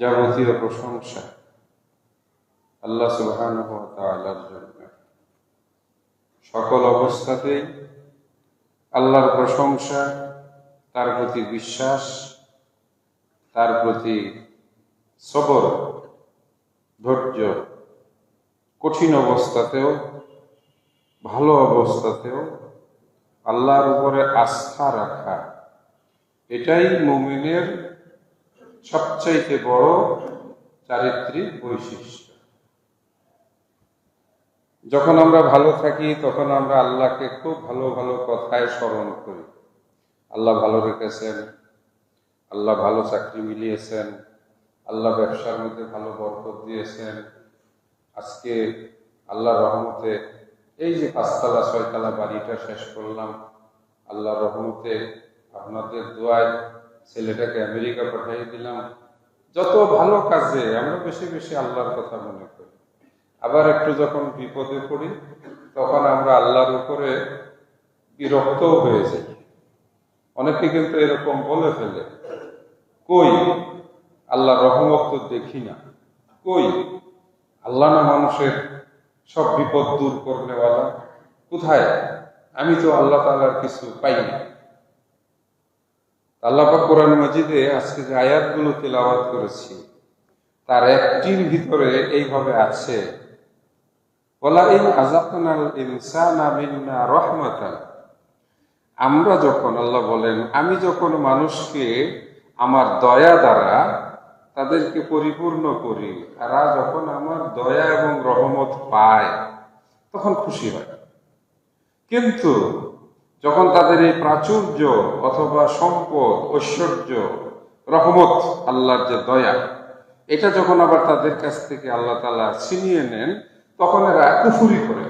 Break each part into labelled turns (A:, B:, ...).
A: যাবতীয় প্রশংসা আল্লাহ সুবহানাহু ওয়া তাআলার জন্য। সকল অবস্থাতেই আল্লাহর প্রশংসা, তার প্রতি বিশ্বাস, তার প্রতি সবর, ধৈর্য, কঠিন অবস্থাতেও ভালো অবস্থাতেও আল্লাহর উপরে আস্থা রাখা, এটাই মুমিনের সবচাইতে বড় চারিত্রিক বৈশিষ্ট্য। যখন আমরা ভালো থাকি তখন আমরা আল্লাহকে খুব ভালো ভালো কথায় স্মরণ করি। আল্লাহ ভালো রেখেছেন, আল্লাহ ভালো চাকরি মিলিয়েছেন, আল্লাহ ব্যবসার মধ্যে ভালো বরকত দিয়েছেন। আজকে আল্লাহর রহমতে এই যে 5তলা 6তলা বাড়িটা শেষ করলাম, আল্লাহর রহমতে আপনাদের দোয়ায় ছেলেটাকে আমেরিকা পাঠিয়ে দিলাম। যত ভালো কাজে আমরা বেশি বেশি আল্লাহর কথা মনে করি। আবার একটু যখন বিপদে পড়ি তখন আমরা আল্লাহর উপরে বিরক্তও হয়ে যাই। অনেকে কিন্তু এরকম বলে ফেলে, কই আল্লাহর রহমত তো দেখি না, কই আল্লাহ না মানুষের সব বিপদ দূর করনেওয়ালা, কোথায়? আমি তো আল্লাহ তাআলার কিছু পাই না। আল্লাহ পাক কোরআন মাজিদে আজকে যে আয়াতগুলো তেলাওয়াত করেছি তার একটির ভিতরে এইভাবে আছে, ওয়ালা ইন আযাকনাল ইনসানা মিন্না রাহমাতান। আমরা যখন, আল্লাহ বলেন, আমি যখন মানুষকে আমার দয়া দ্বারা তাদেরকে পরিপূর্ণ করি, তারা যখন আমার দয়া এবং রহমত পায় তখন খুশি হয়। কিন্তু যখন তাদের এই প্রাচুর্য অথবা সম্পদ, ঐশ্বর্য, রহমত, আল্লাহর যে দয়া, এটা যখন আবার তাদের কাছ থেকে আল্লাহ তাআলা ছিনিয়ে নেন তখন এরা কুফরি করে,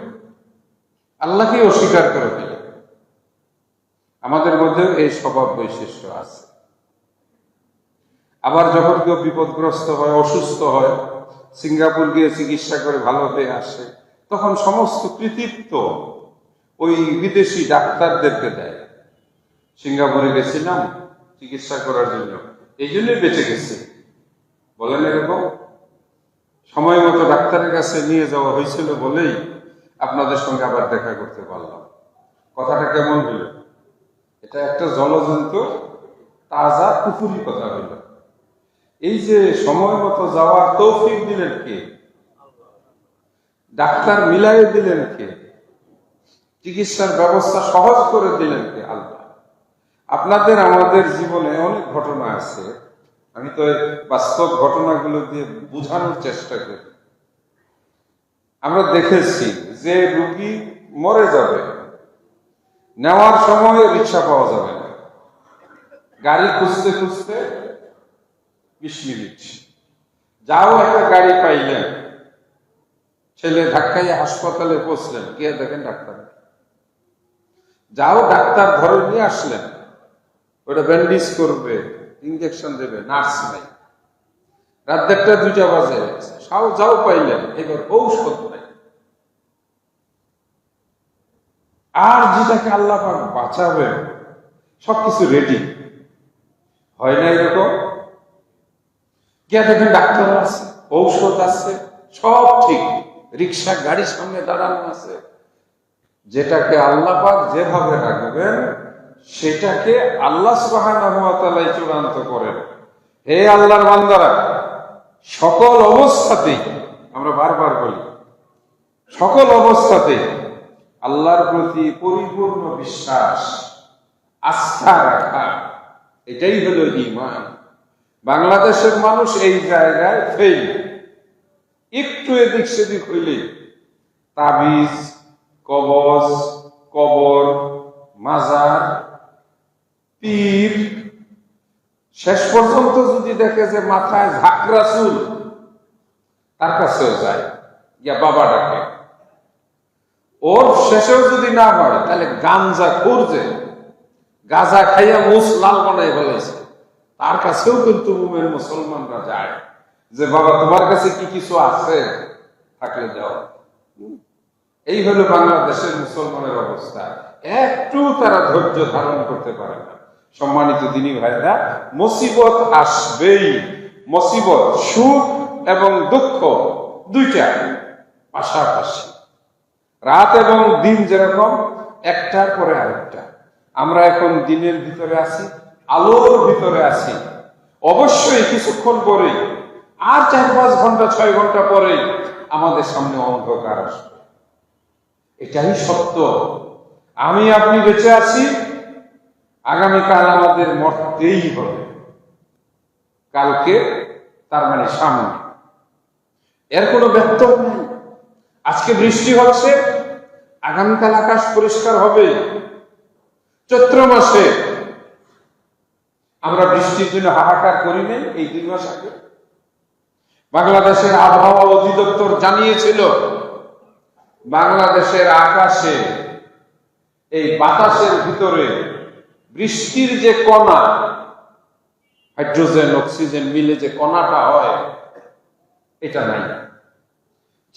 A: আল্লাহকে অস্বীকার করে ফেলে। আমাদের মধ্যে এই স্বভাব বৈশিষ্ট্য আছে। আবার যখন কেউ বিপদগ্রস্ত হয়, অসুস্থ হয়, সিঙ্গাপুর গিয়ে চিকিৎসা করে ভালো হয়ে আসে, তখন সমস্ত কৃতিত্ব ওই বিদেশি ডাক্তারদেরকে দেয়। সিঙ্গাপুরে গেছিলাম চিকিৎসা করার জন্য, এই জন্যই বেঁচে গেছে, বলেন এরকম। সময় মতো ডাক্তারের কাছে নিয়ে যাওয়া হয়েছিল বলেই আপনাদের সঙ্গে আবার দেখা করতে পারলাম। কথাটা কেমন হইল? এটা একটা জলজন্ত তাজা কুফুরি কথা হইল। এই যে সময় মতো যাওয়ার তৌফিক দিলেন কে? ডাক্তার মিলাই দিলেন কে? চিকিৎসার ব্যবস্থা সহজ করে দিলেন কে? আল্লাহ। আপনাদের আমাদের জীবনে অনেক ঘটনা আছে, আমি তো বাস্তব ঘটনাগুলো দিয়ে বোঝানোর চেষ্টা করি। আমরা দেখেছি যে রোগী মরে যাবে, নেওয়ার সময় রিক্সা পাওয়া যাবে না, গাড়ি খুঁজতে খুঁজতে 20 মিনিট, যাও একটা গাড়ি পাইলেন, ছেলে ধাক্কাইয়ে হাসপাতালে পৌঁছলেন, কে দেখেন? ডাক্তার। যাও ডাক্তার ধরে নিয়ে আসলেন, ওটা ব্যান্ডেজ করবে, ইঞ্জেকশন দেবে, নার্স নাই। রাত 1টা 2টা বাজে, যাও পাইলেন, এবার ঔষধ নাই। আর যেটাকে আল্লাহ পাক বাঁচাবে সবকিছু রেডি হয় না এরকম? গিয়ে দেখেন ডাক্তার আছে, ঔষধ আছে, সব ঠিক, রিক্সা গাড়ির সামনে দাঁড়ানো আছে। যেটাকে আল্লাহ পাক যেভাবে রাখবেন সেটাকে আল্লাহ সুবহানাহু ওয়া তাআলা চূড়ান্ত করেন। হে আল্লাহর বান্দারা, সকল অবস্থাতেই, আমরা বারবার বলি, সকল অবস্থাতেই আল্লাহর প্রতি পরিপূর্ণ বিশ্বাস, আস্থা রাখা, এটাই হলো ঈমান। বাংলাদেশের মানুষ এই জায়গায় ফেল। একটু এদিক সেদিক হইলে তাবিজ, কবজ, কবর, মাজার, পীর, শেষ পর্যন্ত যদি দেখে যে মাথায় ঝাঁকড়া চুল, তার কাছেও যায়, ইয়া বাবা ডাকে। ওর শেষেও যদি না হয় তাহলে গাঞ্জা করছে, গাঁজা খাইয়া মুস লাল বানাই ফেলেছে, তার কাছেও কিন্তু মুমিন মুসলমানরা যায় যে বাবা তোমার কাছে কি কিছু আছে, থাকলে যাও। এই হলো বাংলাদেশের মুসলমানের অবস্থা। একটু তারা ধৈর্য ধারণ করতে পারে না। সম্মানিত দিনী ভাইরা, মুসিবত আসবেই, মুসিবত, সুখ এবং দুঃখ দুইটা পাশাপাশি, রাত এবং দিন যেরকম একটার পরে আরেকটা। আমরা এখন দিনের ভিতরে আছি, আলোর ভিতরে আছি। অবশ্যই কিছুক্ষণ পরে আর 4-5 ঘন্টা 6 ঘন্টা পরে আমাদের সামনে অন্ধকার আসবে। এটাই সত্য। আমি আপনি বেঁচে আছি, আগামীকাল আমাদের মরতেই হবে। কালকে তার মানে সামনে, এর কোনো ব্যত্যয় নেই। আজকে বৃষ্টি হচ্ছে, আগামীকাল আকাশ পরিষ্কার হবে। চৈত্র মাসে আমরা বৃষ্টির জন্য হাহাকার করি নাই? এই 2 মাস আগে বাংলাদেশের আবহাওয়া অধিদপ্তর জানিয়েছিল বাংলাদেশের আকাশে এই বাতাসের ভিতরে বৃষ্টির যে কণা, হাইড্রোজেন অক্সিজেন মিলে যে কণাটা হয়, এটা নাই।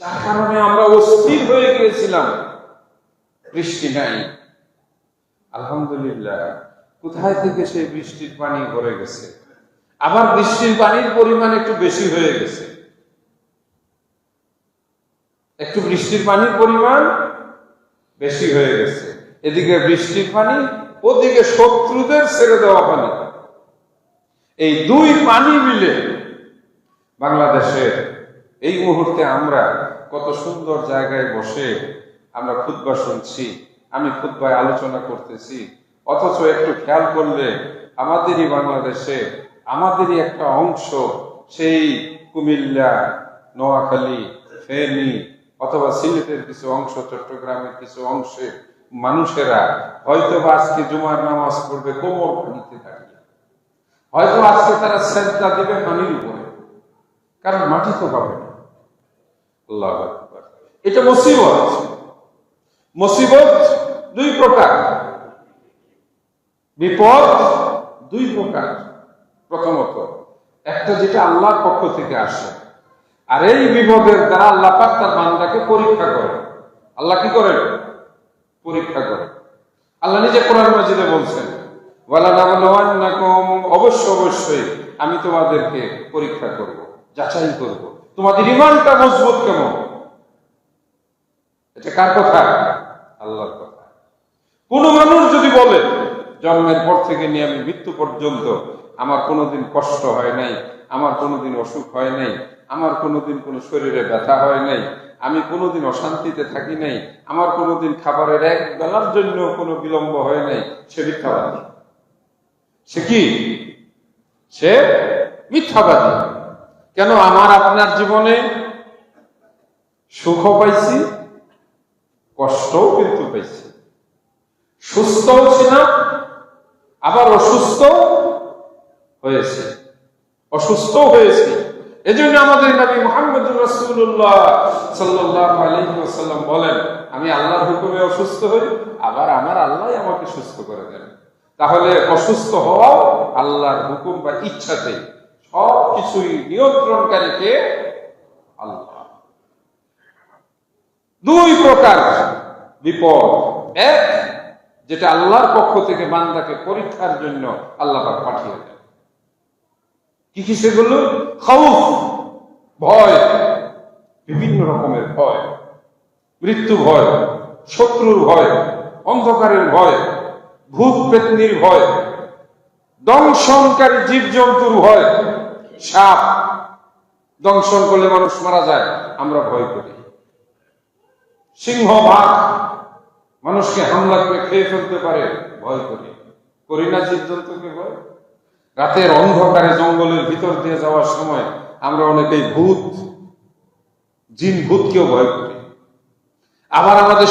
A: যার কারণে আমরা অস্থির হয়ে গিয়েছিলাম, বৃষ্টি নাই। আলহামদুলিল্লাহ, কোথায় থেকে সেই বৃষ্টির পানি ভরে গেছে। আবার বৃষ্টির পানির পরিমাণ একটু বেশি হয়ে গেছে। একটু বৃষ্টির পানির পরিমাণ বেশি হয়ে গেছে। এদিকে বৃষ্টির পানি, ওদিকে শত্রুদের ছেড়ে দেওয়া পানি। এই 2 পানি মিলে বাংলাদেশের এই মুহূর্তে আমরা কত সুন্দর জায়গায় বসে আমরা খুতবা শুনছি, আমি খুতবায় আলোচনা করতেছি। অথচ একটু খেয়াল করলে আমাদেরই বাংলাদেশে আমাদেরই একটা অংশ, সেই কুমিল্লা, নোয়াখালী, ফেনী অথবা সিলেটের কিছু অংশ, চট্টগ্রামের কিছু অংশে মানুষেরা হয়তো আজকে জুমার নামাজ পড়বে কোমর পানিতে দাঁড়িয়ে, হয়তো আজকে তারা সেজদা দিবে পানির উপরে, কারণ মাটি তো পাবে না। আল্লাহু আকবার। এটা মুসিবত। মুসিবত 2 প্রকার, বিপদ 2 প্রকার। প্রথমত একটা যেটা আল্লাহর পক্ষ থেকে আসে, আর এই বিপদের দ্বারা আল্লাহ পাক তার বান্দাকে পরীক্ষা করে। আল্লাহ কি করেন? পরীক্ষা করে। আল্লাহ নিজে কোরআন মাজিদে বলছেন, ওয়ালা নাবলুওয়ান্নাকুম, অবশ্যই আমি তোমাদেরকে পরীক্ষা করব, যাচাই করব, তোমাদের ঈমানটা মজবুত কেমন। এটা কার কথা? আল্লাহর কথা। কোন মানুষ যদি বলে জন্মের পর থেকে নিয়ে আমি মৃত্যু পর্যন্ত আমার কোনোদিন কষ্ট হয় নাই, আমার কোনোদিন অসুখ হয় নাই, আমার কোনোদিন কোনো শরীরে ব্যথা হয় নাই, আমি কোনোদিন অশান্তিতে থাকি নাই, আমার কোনোদিন খাবারের 1 বেলার জন্য কোনো বিলম্ব হয় নাই, সে মিথ্যাবাদী। সে কি? সে মিথ্যাবাদী। কেন? আমার আপনার জীবনে সুখও পাইছি, কষ্টও কিন্তু পাইছি, সুস্থও ছিলাম, আবার অসুস্থ হয়েছে, এজন্য আমাদের নবী মুহাম্মদুর রাসূলুল্লাহ সাল্লাল্লাহু আলাইহি ওয়াসাল্লাম বলেন, আমি আল্লাহর হুকুমে অসুস্থ হই, আবার আমার আল্লাহই আমাকে সুস্থ করে দেন। তাহলে অসুস্থ হওয়াও আল্লাহর হুকুম বা ইচ্ছাতে। সবকিছুই নিয়ন্ত্রণকারী কে? আল্লাহ। 2 প্রকার বিপদ। এক, যেটা আল্লাহর পক্ষ থেকে বান্দাকে পরীক্ষার জন্য আল্লাহ পাক পাঠিয়ে দেন। কি সেগুলো? খাউফ, ভয়, বিভিন্ন রকমের ভয়, মৃত্যু ভয়, শত্রুর ভয়, অন্ধকারের ভয়, ভূত পেতনির ভয়, দংশনকারী জীবজন্তুর ভয়। সাপ দংশন করলে মানুষ মারা যায়, আমরা ভয় করি। সিংহ, বাঘ মানুষকে হামলা করে খেয়ে ফেলতে পারে, ভয় করি না জীবজন্তুকে ভয়? রাতের অন্ধকারে জঙ্গলের ভিতর দিয়ে যাওয়ার সময় আমরা অনেকেই জিন ভূতকেও ভয় করি। আবার আমাদের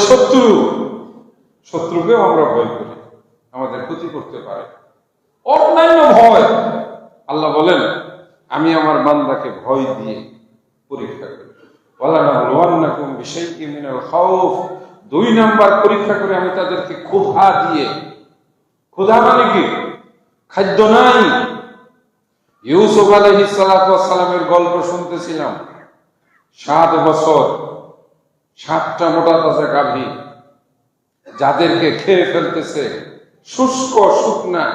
A: শত্রুকেও আমরা ভয় করি, আমাদের ক্ষতি করতে পারে। অন্যান্য ভয়, আল্লাহ বলেন আমি আমার বান্দাকে ভয় দিয়ে পরীক্ষা করি। ওয়ালা নাবলুওয়ান্নাকুম বিশাইইম মিনাল খাউফ, 2 নাম্বার পরীক্ষা করে আমি তাদেরকে ক্ষুধা দিয়ে। ক্ষুধা মানে কি? খাদ্য নাই। ইউসুফ আলাইহিস সালাতু ওয়াস সালামের গল্প শুনতেছিলাম। 7 বছর 7টা মোটা তাজা গাভী যাদেরকে খেয়ে ফেলতেছে, শুষ্ক শুকনা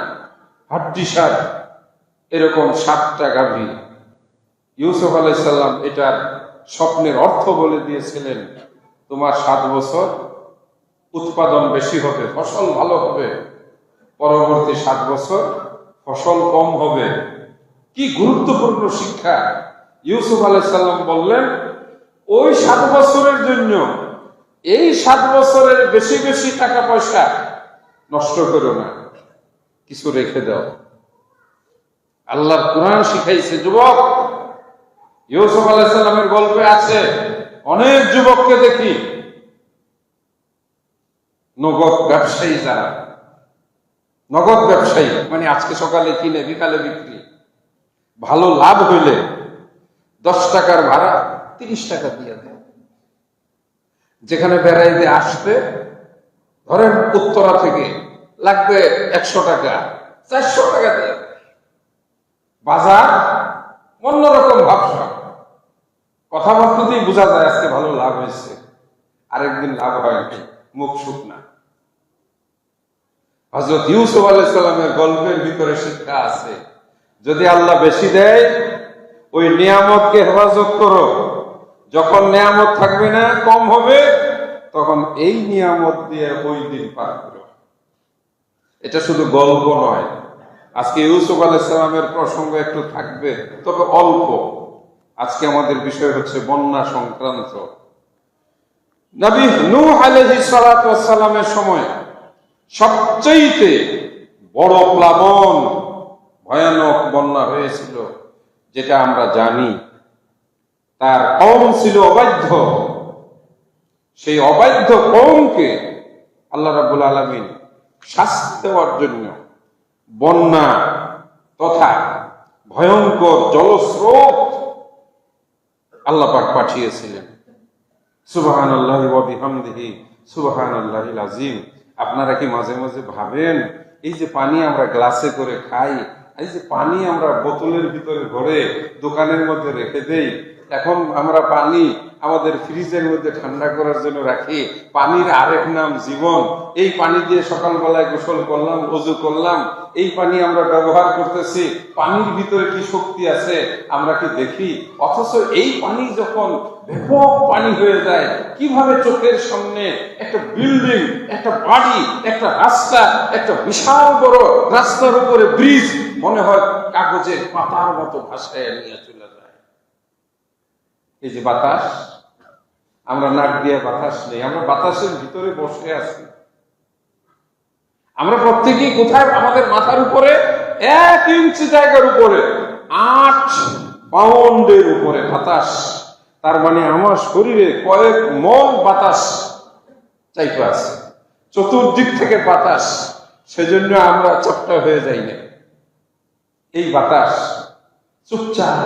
A: হাড্ডিসার এরকম 7টা গাভী ইউসুফ আলাইহিস সালাম এটার স্বপ্নের অর্থ বলে দিয়েছিলেন, তোমার 7 বছর উৎপাদন বেশি হবে, ফসল ভালো হবে, পরবর্তী 7 বছর ফসল কম হবে। কি গুরুত্বপূর্ণ শিক্ষা! ইউসুফ আলাইহিস সালাম বললেন, ওই 7 বছরের জন্য এই 7 বছরের বেশি বেশি টাকা পয়সা নষ্ট করো না, কিছু রেখে দাও। আল্লাহর কোরআন শিখাইছে যুবক। ইউসুফ আলাইহিস সালামের গল্পে আছে, অনেক যুবককে দেখি নগদ ব্যবসায়ী, যারা নগদ ব্যবসায়ী, মানে আজকে সকালে কিনে বিকালে বিক্রি, ভালো লাভ হইলে 10 টাকার ভাড়া 30 টাকা দিয়ে দেয়। যেখানে বেড়াইতে আসতে ধরেন উত্তরা থেকে লাগবে 100 টাকা, 400 টাকা দিয়ে দেয়। বাজার অন্যরকম ভাবসা, কথাবার্তাতেই বোঝা যায় আজকে ভালো লাভ হয়েছে, আরেকদিন লাভ হয়নি, মুখ শুকনা। হযরত ইউসুফ আলাইহিস সালামের গল্পের ভিতরে শিক্ষা আছে, যদি আল্লাহ বেশি দেয় ওই নিয়ামতকে হেফাজত করো, যখন নিয়ামত থাকবে না, কম হবে, তখন এই নিয়ামত দিয়ে ওই দিন পার করো। এটা শুধু গল্প নয়, আজকে ইউসুফ আলাইহিস সালামের প্রসঙ্গ একটু থাকবে, তবে অল্প। আজকে আমাদের বিষয় হচ্ছে বন্যা সংক্রান্ত। নবী নূহ আলাইহিস সালাতু ওয়াস সালামের সময় সবচেয়ে বড় প্লাবন, ভয়ানক বন্যা হয়েছিল, যেটা আমরা জানি। তার কওম ছিল অবাধ্য, সেই অবাধ্য কওমকে আল্লাহ রাব্বুল আলামিন শাস্তি দেওয়ার জন্য বন্যা তথা ভয়ঙ্কর জলস্রোত আল্লাহ পাক পাঠিয়েছিলেন। সুবহানাল্লাহি ওয়া বিহামদিহি সুবহানাল্লাহিল আযীম। আপনারা কি মাঝে মাঝে ভাবেন, এই যে পানি আমরা গ্লাসে করে খাই, এই যে পানি আমরা বোতলের ভিতরে ভরে দোকানের মধ্যে রেখে দেই, এখন আমরা পানি আমাদের ফ্রিজের মধ্যে ঠান্ডা করার জন্য রাখি, পানির আরেক নাম জীবন। এই পানি দিয়ে সকালবেলায় গোসল করলাম, ওযু করলাম, এই পানি আমরা ব্যবহার করতেছি। পানির ভিতরে কি শক্তি আছে আমরা কি দেখি? অথচ এই পানি যখন ব্যাপক পানি হয়ে যায়, কিভাবে চোখের সামনে একটা বিল্ডিং, একটা বাড়ি, একটা রাস্তা, একটা বিশাল বড় রাস্তার উপরে ব্রিজ মনে হয় কাগজের পাতার মতো ভাসায় নিয়ে চলে যায়। এই যে বাতাস, আমরা নাক দিয়ে বাতাস নেই, আমরা বাতাসের ভিতরে বসে আছি। আমরা প্রত্যেকেই কোথায়? আমাদের মাথার উপরে 1 ইঞ্চি জায়গার উপরে 8 পাউন্ডের উপরে বাতাস। তার মানে আমার শরীরে কয়েক মন বাতাস চাইতে আছে, চতুর্দিক থেকে বাতাস, সেজন্য আমরা চপটা হয়ে যাই না। এই বাতাস চুপচাপ,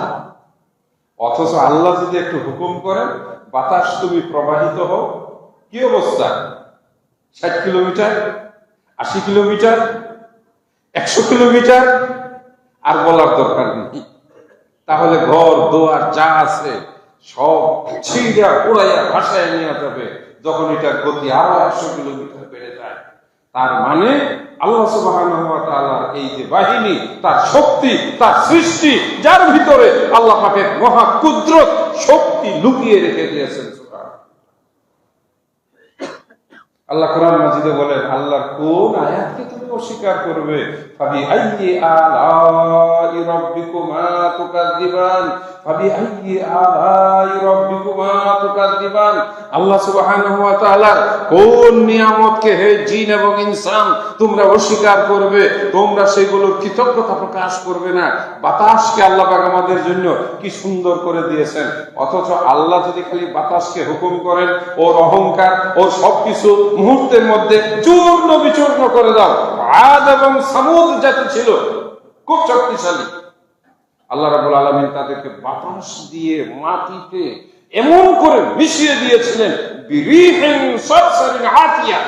A: অথচ আল্লাহ যদি একটু হুকুম করেন, বাতাস তুমি প্রবাহিত হও, কি অবস্থা? 60 কিলোমিটার, 80 কিলোমিটার, 100 কিলোমিটার, আর বলার দরকার নেই। তাহলে ঘর দুয়ার যা আছে সব ছিঁড়া উড়াইয়া ভাসায় নিয়ে যাবে, যখন এটার গতি আরো 100 কিলোমিটার বেড়ে যায়। তার মানে আল্লাহ সুবহানাহু ওয়া তাআলার এই যে বাহিনী, তার শক্তি, তার সৃষ্টি, যার ভিতরে আল্লাহ পাকের মহা কুদরত শক্তি লুকিয়ে রেখে দিয়েছেন। আল্লাহ কোরআন মাজিদে বলেন, আল্লাহর কোন আয়াতকে তুমি অস্বীকার করবে? ফাবি আইয়ি আলাই রাব্বিকুমা তুকাযিবান, ফাবি আইয়ি আলাই রাব্বিকুমা তুকাযিবান। আল্লাহ সুবহানাহু ওয়া তাআলার কোন নিয়ামতকে হে জিন এবং ইনসান তোমরা অস্বীকার করবে? তোমরা সেগুলোর কৃতজ্ঞতা প্রকাশ করবে না। বাতাসকে আল্লাহ পাক আমাদের জন্য কি সুন্দর করে দিয়েছেন, অথচ আল্লাহ যদি খালি বাতাসকে হুকুম করেন, ওর অহংকার, ওর সবকিছু মুহূর্তের মধ্যে চূর্ণ বিচূর্ণ করে দাও। আদ এবং সামুদ জাতি ছিল খুব শক্তিশালী, আল্লাহ রাব্বুল আলামিন তাদেরকে বাতাস দিয়ে মাটিতে এমন করে মিশিয়ে দিয়েছিলেন, বিরিহিন সারসারিন আতিয়া।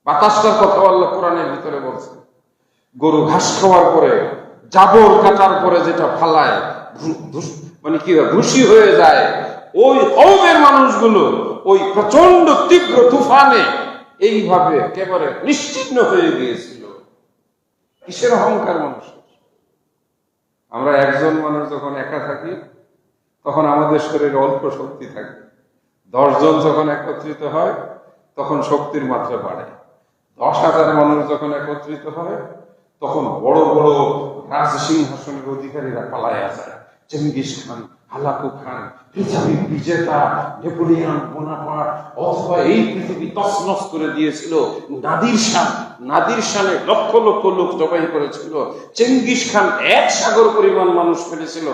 A: বাতাসটার কথা আল্লাহ কোরআনের ভিতরে বলছেন। গরু ঘাস খাওয়ার পরে, জাবর কাটার পরে যেটা ফালায়, মানে কি ভুসি হয়ে যায়, ওই কওমের মানুষগুলো ওই প্রচন্ড তীব্র তুফানে এইভাবে একেবারে নিশ্চিহ্ন হয়ে গিয়েছিল। কিসের অহংকার মানুষের? আমরা একজন মানুষ যখন একা থাকি তখন আমাদের শরীরে অল্প শক্তি থাকে, 10 জন যখন একত্রিত হয় তখন শক্তির মাত্রা বাড়ে, 10,000 মানুষ যখন একত্রিত হয় তখন বড় বড় রাজসিংহাসনের অধিকারীরা পালায়া যায়। চেঙ্গিস খান, হালাকু খান, পৃথিবীর বিজেতা নেপোলিয়ন বোনাপার্ট, অথবা এই পৃথিবী তছনছ করে দিয়েছিল নাদির শানে লক্ষ লক্ষ লোক জবাই করেছিল। চেঙ্গিস খান 1 সাগর পরিমাণ মানুষ মেরেছিল।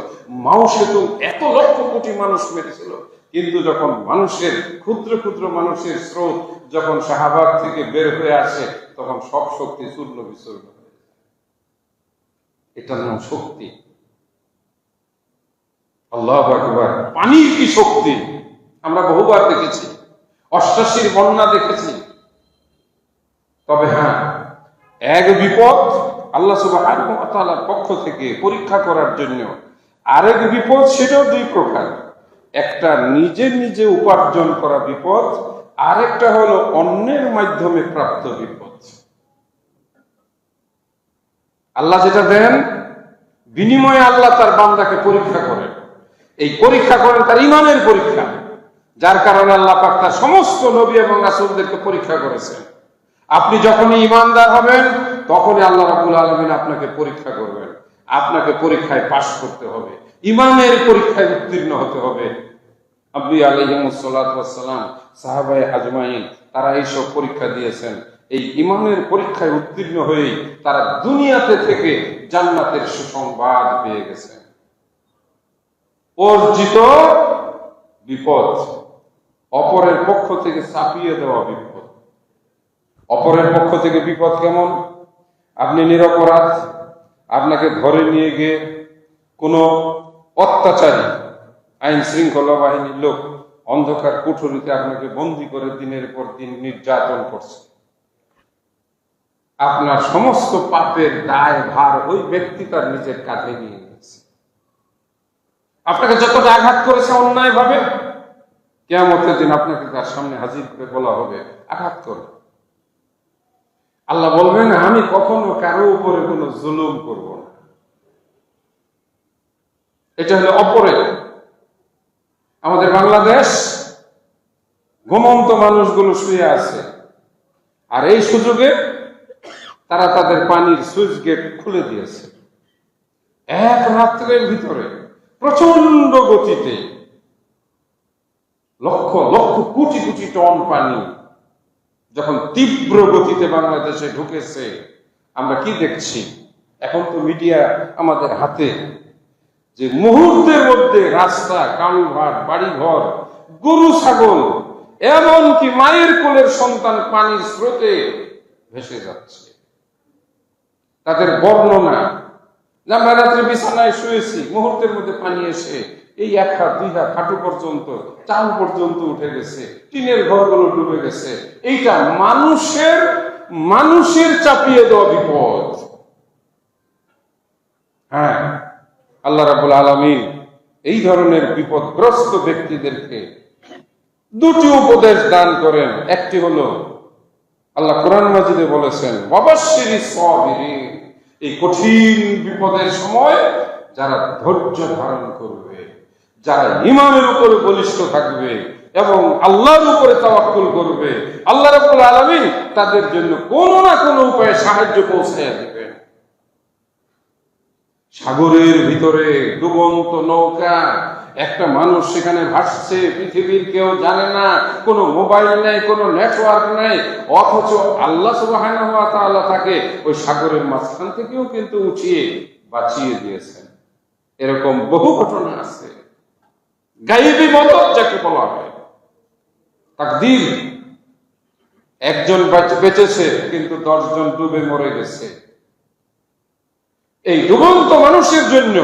A: মাও সেতুং এত লক্ষ কোটি মানুষ মেরেছিল। কিন্তু যখন মানুষের ক্ষুদ্র ক্ষুদ্র মানুষের স্রোত যখন শাহবাগ থেকে বের হয়ে আসে তখন সব শক্তি চূর্ণ বিচূর্ণ হয়ে যায়। এটার নাম শক্তি। আল্লাহু আকবার। পানির কি শক্তি আমরা বহুবার দেখেছি, 88 বন্যা দেখেছি। তবে হ্যাঁ, এক বিপদ আল্লাহ সুবহানাহু ওয়া তাআলার পক্ষ থেকে পরীক্ষা করার জন্য, আরেক বিপদ সেটাও 2 প্রকার। একটা নিজে নিজে উপার্জন করা বিপদ, আরেকটা হলো অন্যের মাধ্যমে প্রাপ্ত বিপদ। আল্লাহ যেটা দেন বিনিময়ে আল্লাহ তার বান্দাকে পরীক্ষা করেন। এই পরীক্ষা করেন তার ঈমানের পরীক্ষা, যার কারণে আল্লাহ পাক তার সমস্ত নবী এবং রাসূলদেরকে পরীক্ষা করেছেন। আপনি যখনই ঈমানদার হবেন তখনই আল্লাহ রাব্বুল আলামিন আপনাকে পরীক্ষা করবেন। আপনাকে পরীক্ষায় পাশ করতে হবে, ঈমানের পরীক্ষায় উত্তীর্ণ হতে হবে। নবী আলাইহিস সালাতু ওয়াস সালাম, সাহাবায়ে আজমাইন তারা এইসব পরীক্ষা দিয়েছেন। এই ঈমানের পরীক্ষায় উত্তীর্ণ হয়েই তারা দুনিয়াতে থেকে জান্নাতের সুসংবাদ পেয়ে গেছেন। অর্জিত বিপদ, অপরের পক্ষ থেকে চাপিয়ে দেওয়া বিপদ। অপরের পক্ষ থেকে বিপদ কেমন? আপনি নিরপরাধ, আপনাকে ধরে নিয়ে গিয়ে কোনো অত্যাচারী আইন শৃঙ্খলা বাহিনীর লোক অন্ধকার কুঠুরিতে আপনাকে বন্দী করে দিনের পর দিন নির্যাতন করছে। আপনার সমস্ত পাপের দায় ভার ওই ব্যক্তি তার নিজের কাঁধে নিয়ে নিয়েছে। আপনাকে যতটা আঘাত করেছে অন্যায় ভাবে, কিয়ামতের দিন আপনাকে তার সামনে হাজির করে বলা হবে আঘাত করে। আল্লাহ বলবেন আমি কখনো কারো উপরে কোনো জুলুম করব না। এটা হলো অপরের। আমাদের বাংলাদেশ ঘুমন্ত মানুষগুলো শুয়ে আছে, আর এই সুযোগে তারা তাদের পানির সুইচ গেট খুলে দিয়েছে। এক রাত্রের ভিতরে প্রচন্ড গতিতে লক্ষ লক্ষ কোটি কোটি টন পানি যখন তীব্র গতিতে বাংলাদেশে ঢুকেছে, আমরা কি দেখছি? এখন তো মিডিয়া আমাদের হাতে, যে মুহূর্তের মধ্যে রাস্তা, কালভার্ট, বাড়িঘর, গরু ছাগল, এমনকি মায়ের কোলের সন্তান পানির স্রোতে ভেসে যাচ্ছে। তাদের বর্ণনা, আমরা রাত্রে বিছানায় শুয়েছি, মুহূর্তের মধ্যে পানি এসে এই 1 হাত 2 হাত হাঁটু পর্যন্ত, চাল পর্যন্ত উঠে গেছে, টিনের ঘরগুলো ডুবে গেছে। এইটা মানুষের চাপিয়ে দেওয়া বিপদ। হ্যাঁ, আল্লাহ রাব্বুল আলামিন এই ধরনের বিপদগ্রস্ত ব্যক্তিদেরকে 2টি উপদেশ দান করেন। একটি হলো আল্লাহ কোরআন মাজিদে বলেছেন ওয়াবাশশিরিস সাবিরিন, এই কঠিন বিপদের সময় যারা ধৈর্য ধারণ করবে, যারা ঈমানের উপরে বলিষ্ঠ থাকবে এবং আল্লাহর উপরে তাওয়াক্কুল করবে, আল্লাহ রাব্বুল আলামিন তাদের জন্য কোনো না কোনো উপায়ে সাহায্য পৌঁছায় দিবেন। সাগরের ভিতরে ডুবন্ত নৌকা, একটা মানুষ সেখানে ভাসছে, পৃথিবীর কেউ জানে না, কোনো মোবাইল নেই, কোনো নেটওয়ার্ক নেই, অথচ আল্লাহ সুবহানাহু ওয়া তাআলা তাকে ওই সাগরের মাঝখান থেকেও কিন্তু উঠিয়ে বাঁচিয়ে দিয়েছেন। এরকম বহু ঘটনা আছে। গায়েবী মদদ যাকে বলা হয়, তাকদীর। একজন বেঁচেছে কিন্তু 10 জন ডুবে মরে গেছে। এই ডুবন্ত মানুষের জন্য,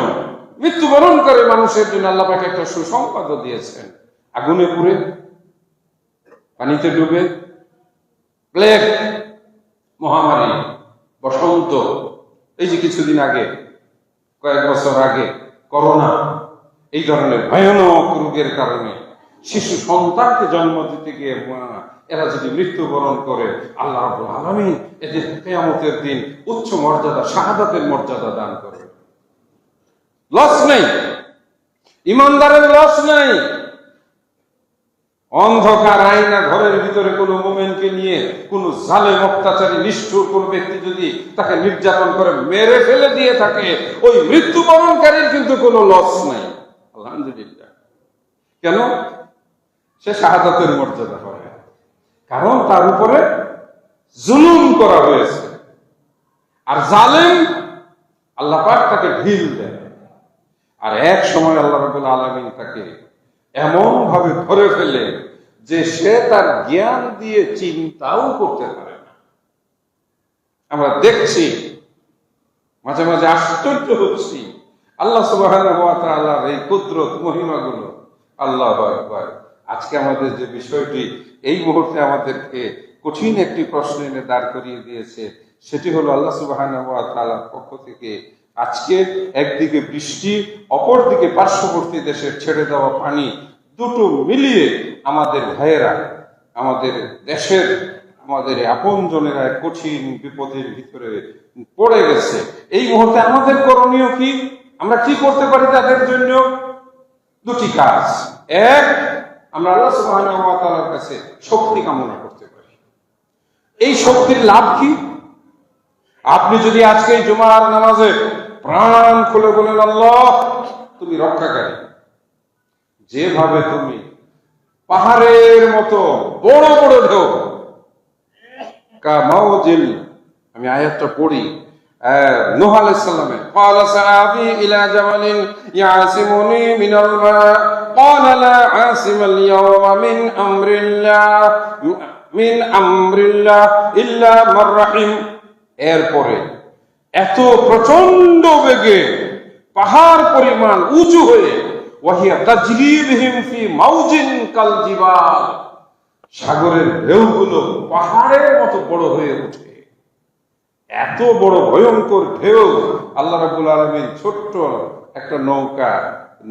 A: মৃত্যুবরণকারী মানুষের জন্য আল্লাহ পাক একটা সুসংবাদ দিয়েছেন। আগুনে পুড়ে, পানিতে ডুবে, প্লেগ, মহামারী, বসন্ত, এই যে কিছুদিন আগে, কয়েক বছর আগে করোনা, এই ধরনের ভয়ানক রোগের কারণে শিশু সন্তানকে জন্ম দিতে গিয়ে এরা যদি মৃত্যুবরণ করে, আল্লাহ রাব্বুল আলামিন এদের কিয়ামতের দিন উচ্চ মর্যাদা, শাহাদাতের মর্যাদা দান করবে। লস নেই, ইমানদারের লস নেই। অন্ধকার আয়না ঘরের ভিতরে কোনো মোমেনকে নিয়ে কোন জালেম অত্যাচারী নিষ্ঠুর কোন ব্যক্তি যদি তাকে নির্যাতন করে মেরে ফেলে দিয়ে থাকে, ওই মৃত্যুবরণকারীর কিন্তু কোনো লস নাই, আলহামদুলিল্লাহ। কেন? সে শাহাদাতের মর্যাদা পাবে, কারণ তার উপরে জুলুম করা হয়েছে। আর জালেম আল্লাহ পাক তাকে ঢিল দেয়, আর এক সময় আল্লাহ রাব্বুল আলামিন তাকে এমন ভাবে ধরে ফেলে যে সে তার জ্ঞান দিয়ে চিন্তাও করতে পারে না। আমরা দেখছি, মাঝে মাঝে আশ্চর্য হচ্ছি আল্লাহ সুবহানাহু ওয়া তাআলার এই কুদরত মহিমাগুলো। আল্লাহু আকবার। আজকে আমাদের যে বিষয়টি এই মুহূর্তে আমাদেরকে কঠিন একটি প্রশ্ন এনে দাঁড় করিয়ে দিয়েছে, সেটি হলো আল্লাহ সুবহানাহু ওয়া তাআলার পক্ষ থেকে আজকে একদিকে বৃষ্টি, অপরদিকে পার্শ্ববর্তী দেশের ছেড়ে দেওয়া পানি, দুটো মিলিয়ে আমাদের ভাইয়েরা, আমাদের দেশের, আমাদের আপন জনেরা কঠিন বিপদের ভিতরে পড়ে গেছে। এই মুহূর্তে আমাদের করণীয় কি? আমরা কি করতে পারি তাদের জন্য? দুটি কাজ। এক, আমরা আল্লাহ সুবহানাহু ওয়া তাআলার কাছে শক্তি কামনা করতে পারি। এই শক্তির লাভ কি? আপনি যদি আজকে এই জুমার নামাজে প্রাণ খুলে বলেন, আল্লাহ তুমি রক্ষাকারী, যেভাবে তুমি পাহাড়ের মতো বড় বড় ঢেউ, কামাউজিল, আমি আয়াতটা পড়ি, নূহ আলাইহিস সালামের, ক্বালা সাআবি ইলা জামালিন ইয়াসিমুনি মিনাল মা ক্বালা লা আসিমাল ইয়াওমা মিন আমরিল্লাহ ইল্লা মান রাহিম। এরপরে এত প্রচন্ড বেগে পাহাড় পরিমাণ উঁচু হয়ে, ওয়াহিয়া তাজরি বিহিম ফি মাউজিন কাল জিবাল, সাগরের ঢেউগুলো পাহাড়ের মতো বড় হয়ে ওঠে। এত বড় ভয়ঙ্কর ঢেউ আল্লাহ রাব্বুল আলামিন ছোট্ট একটা নৌকা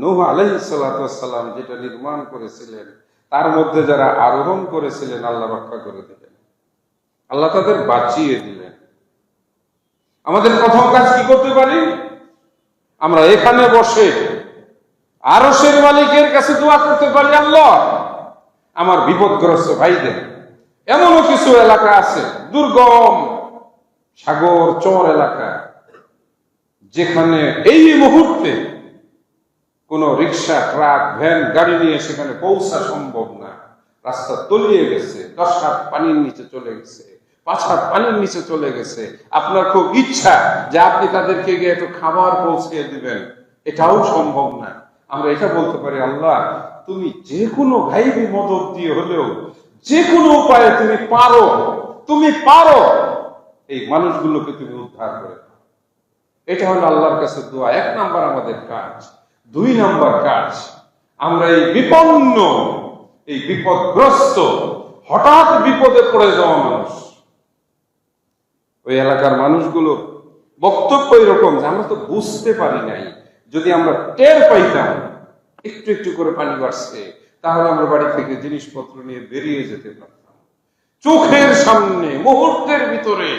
A: নূহ আলাইহিস সালাতু ওয়াস সালাম যেটা নির্মাণ করেছিলেন, তার মধ্যে যারা আরোহণ করেছিলেন আল্লাহ রক্ষা করে দিলেন, আল্লাহ তাদের বাঁচিয়ে দিলেন। আমাদের প্রথম কাজ কি করতে পারি? আমরা এখানে বসে আরশের মালিকের কাছে দোয়া করতে পারি, আল্লাহ আমার বিপদগ্রস্ত ভাইদের, এমনও কিছু এলাকা আছে দুর্গম সাগর চর এলাকা, যেখানে এই মুহূর্তে কোন রিক্সা, ট্রাক, ভ্যান, গাড়ি নিয়ে সেখানে পৌঁছা সম্ভব না। রাস্তা তলিয়ে গেছে, 10 হাত পানির নিচে চলে গেছে, 5 হাত পানির নিচে চলে গেছে। আপনার খুব ইচ্ছা যে আপনি তাদেরকে গিয়ে একটু খাবার পৌঁছে দিবেন, এটাও সম্ভব না। আমরা এটা বলতে পারি, আল্লাহ তুমি যে কোনো গায়বী মদদ দিয়ে হলেও, যে কোনো উপায়ে তুমি পারো এই মানুষগুলোকে তুমি উদ্ধার করে দাও। এটা হলো আল্লাহর কাছে দোয়া, 1 নাম্বার আমাদের কাজ। 2 নাম্বার কাজ, আমরা এই বিপন্ন, এই বিপদগ্রস্ত, হঠাৎ বিপদে পড়ে যাওয়া মানুষ, ওই এলাকার মানুষগুলোর বক্তব্য এরকম যে আমরা তো বুঝতে পারি নাই, যদি আমরা টের পাইতাম একটু একটু করে পানি বাড়ছে, তাহলে আমরা বাড়ি থেকে জিনিসপত্র নিয়ে বেরিয়ে যেতে পারতাম। চোখের সামনে মুহূর্তের ভিতরে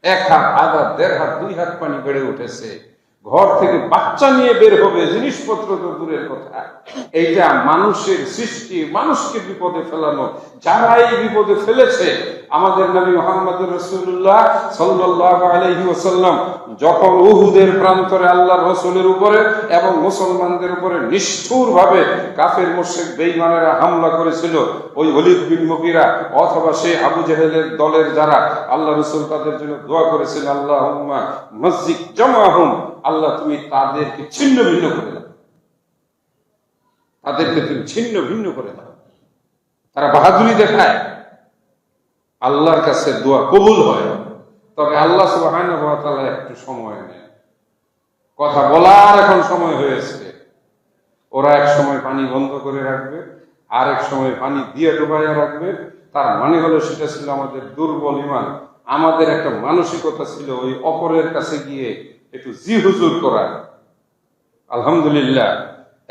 A: 1 হাত, আধা হাত, 1.5 হাত, 2 হাত পানি বেড়ে উঠেছে। ঘর থেকে বাচ্চা নিয়ে বের হবে, জিনিসপত্র তো দূরের কথা। এইটা মানুষের সৃষ্টি, মানুষকে বিপদে ফেলানো। যারা এই বিপদে ফেলেছে, আমাদের নবী মুহাম্মদ রাসূলুল্লাহ সাল্লাল্লাহু আলাইহি ওয়াসাল্লাম যখন উহুদের প্রান্তরে আল্লাহর রাসূলের উপরে এবং মুসলমানদের উপরে নিষ্ঠুরভাবে কাফের মুশরিক বেঈমানেরা হামলা করেছিল, ওই ওলীদ বিন মুগীরা অথবা সেই আবু জেহেলের দলের যারা, আল্লাহ রাসূল তাদের জন্য দোয়া করেছিল, আল্লাহুম্মা মাসজিক জামাহুম, আল্লাহ তুমি তাদেরকে ছিন্ন ভিন্ন করে দাও, তাদেরকে তুমি ছিন্ন ভিন্ন করে দাও। তারা বাহাদুরি দেখায়, আল্লাহর কাছে দোয়া কবুল হয়, তবে আল্লাহ সুবহানাহু ওয়া তাআলা একটু সময় নেয়। কথা বলার এখন সময় হয়েছে। ওরা এক সময় পানি বন্ধ করে রাখবে, আর এক সময় পানি দিয়ে ডুবাইয়া রাখবে। তার মানে হলো সেটা ছিল আমাদের দুর্বল ঈমান, আমাদের একটা মানসিকতা ছিল ওই অপরের কাছে গিয়ে একটু জি হুজুর করা। আলহামদুলিল্লাহ,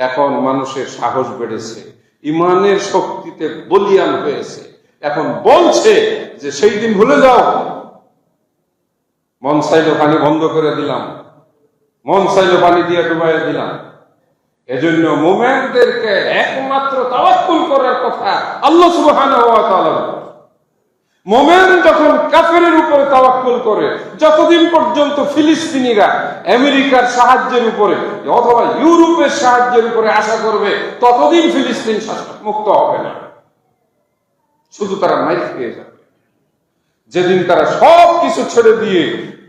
A: এখন মানুষের সাহস বেড়েছে, ইমানের শক্তিতে বলিয়ান হয়েছে। এখন বলছে যে সেই দিন ভুলে যাও, মন চাইলে পানি বন্ধ করে দিলাম, মন চাইল পানি দিয়ে ডুবাইয়া দিলাম। এজন্য মুমিনদেরকে একমাত্র তাওয়াক্কুল করার কথা আল্লাহ সুবহানাহু ওয়া তাআলা। মুমিন যখন কাফেরের উপরে তাওয়াক্কুল করে, যতদিন পর্যন্ত ফিলিস্তিনিরা আমেরিকার সাহায্যের উপরে অথবা ইউরোপের সাহায্যের উপরে আশা করবে, ততদিন ফিলিস্তিন মুক্ত হবে না, শুধু তারা মাইর খেয়ে যাবে। যেদিন তারা সব কিছু ছেড়ে দিয়ে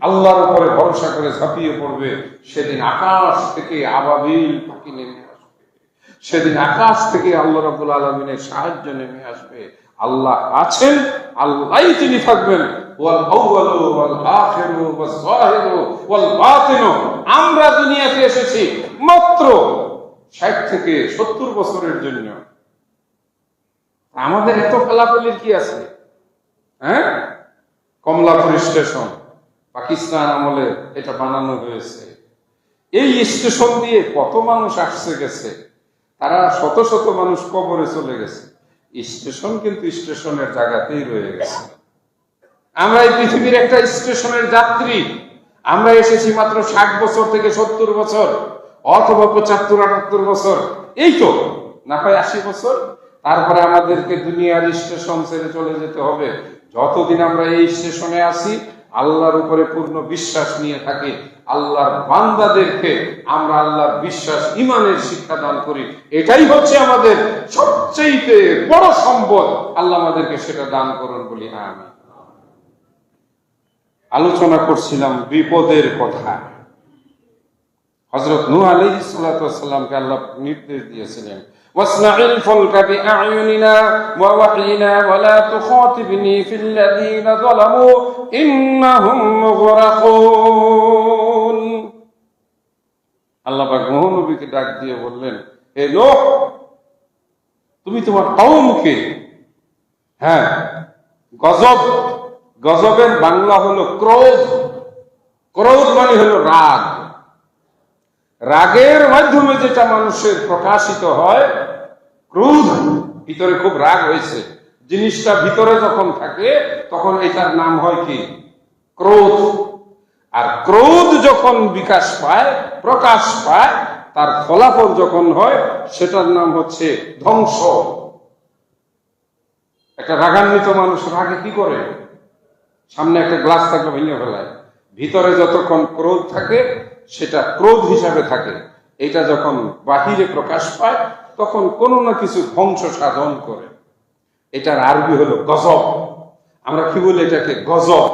A: আল্লাহর উপরে ভরসা করে ঝাঁপিয়ে পড়বে, সেদিন আকাশ থেকে আবাবিল পাখি নেমে আসবে, সেদিন আকাশ থেকে আল্লাহ রাব্বুল আলামিনের সাহায্য নেমে আসবে। আল্লাহ আছেন, আল্লাহই তিনি থাকবেন। ওয়াল আউয়ালু ওয়াল আখিরু ওয়াজ যাহিরু ওয়াল বাতিনু। আমরা দুনিয়াতে এসেছি মাত্র 60 থেকে 70 বছরের জন্য। আমাদের এত ফলাফলের কি আছে? হ্যাঁ, কমলাপুর স্টেশন পাকিস্তান আমলে এটা বানানো হয়েছে। এই স্টেশন দিয়ে কত মানুষ আসছে গেছে, তারা শত শত মানুষ কবরে চলে গেছে। স্টেশন কিন্তু স্টেশনের জায়গাতেই রয়ে গেছে। আমরা এই পৃথিবীর একটা স্টেশনের যাত্রী। আমরা এসেছি মাত্র 60 বছর থেকে 70 বছর অথবা 75-78 বছর, এই তো না হয় 80 বছর। তারপরে আমাদেরকে দুনিয়ার স্টেশন ছেড়ে চলে যেতে হবে। যতদিন আমরা এই স্টেশনে আছি, আল্লাহর উপরে পূর্ণ বিশ্বাস নিয়ে থাকি, আল্লাহর বান্দাদেরকে আমরা আল্লাহর বিশ্বাস ঈমানের শিক্ষা দান করি, এটাই হচ্ছে আমাদের সবচেয়ে বড় সম্পদ। আল্লাহ আমাদেরকে সেটা দান করুন বলি আমি। আলোচনা করছিলাম বিপদের কথা। হযরত নূহ আলাইহিস সালাতু ওয়াস সালামকে আল্লাহ নির্দেশ দিয়েছিলেন, ওয়াসনাইল ফুলকা বিআয়ুনিনা ওয়া ওয়াহিনা ওয়া লা তুখাতিবনি ফিল্লাযীনা যালামু ইন্নাহুম মুগরাকুন। আল্লাহ পাক নূহ নবীকে ডাক দিয়ে বললেন, হে নূহ, তুমি তোমার কওমকে, হ্যাঁ, গজব, গজবের বাংলা হলো ক্রোধ। ক্রোধ মানে হলো রাগ। রাগের মাধ্যমে যেটা মানুষের প্রকাশিত হয়, ক্রোধ, ভিতরে খুব রাগ হয়েছে, জিনিসটা ভিতরে যখন থাকে তখন এটার নাম হয় কি? ক্রোধ। আর ক্রোধ যখন বিকাশ পায়, প্রকাশ পায়, তার ফলাফল যখন হয়, সেটার নাম হচ্ছে ধ্বংস। একটা রাগান্বিত মানুষ রাগে কি করে? সামনে একটা গ্লাস থাকলে ভেঙে ফেলায়। ভিতরে যতক্ষণ ক্রোধ থাকে সেটা ক্রোধ হিসাবে থাকে। এটা যখন বাহিরে প্রকাশ পায় তখন কোনো না কিছু ধ্বংস সাধন করে। এটার আরবি হলো গজব। আমরা কি বলি এটাকে? গজব।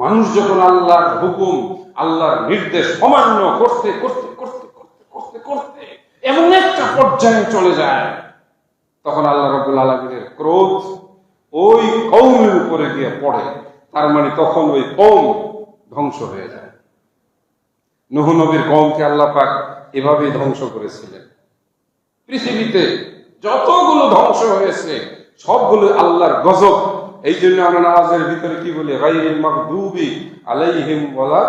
A: মানুষ যখন আল্লাহর হুকুম, আল্লাহর নির্দেশ অমান্য করতে করতে করতে করতে করতে করতে এমন একটা পর্যায়ে চলে যায়, তখন আল্লাহ রাব্বুল আলামিনের ক্রোধ ওই কওমের উপরে গিয়ে পড়ে। তার মানে তখন ওই কওম ধ্বংস হয়ে যায়। নূহ নবীর কওমকে আল্লাহ পাক এভাবেই ধ্বংস করেছিলেন। পৃথিবীতে যতগুলো ধ্বংস হয়েছে সবগুলো আল্লাহর গজব। এই জন্য আমরা নামাজের ভিতরে কি বলি? গায়রিল মাগদুবি আলাইহিম ওয়ালা